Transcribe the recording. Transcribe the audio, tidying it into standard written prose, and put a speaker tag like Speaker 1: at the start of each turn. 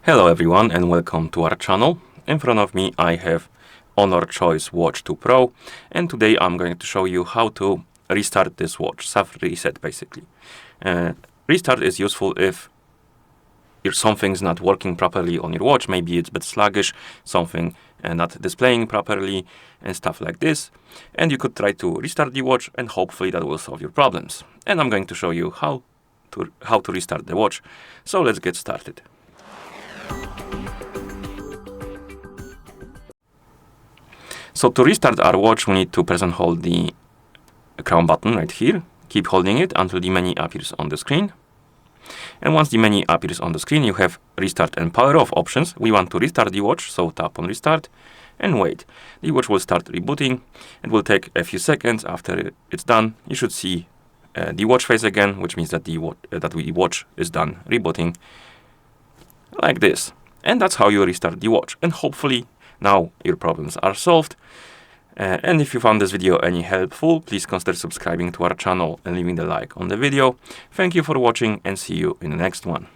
Speaker 1: Hello everyone and welcome to our channel. In front of me I have HONOR Choice Watch 2 Pro, and today I'm going to show you how to restart this watch, soft reset basically. Restart is useful if something's not working properly on your watch. Maybe it's a bit sluggish, something not displaying properly and stuff like this. And you could try to restart the watch and hopefully that will solve your problems. And I'm going to show you how to restart the watch. So let's get started. So to restart our watch, we need to press and hold the crown button right here. Keep holding it until the menu appears on the screen. And once the menu appears on the screen, you have restart and power off options. We want to restart the watch, so tap on restart and wait. The watch will start rebooting. It will take a few seconds. After it's done, you should see the watch face again, which means that the watch is done rebooting like this. And that's how you restart the watch. And hopefully now your problems are solved. And if you found this video any helpful, please consider subscribing to our channel and leaving the like on the video. Thank you for watching and see you in the next one.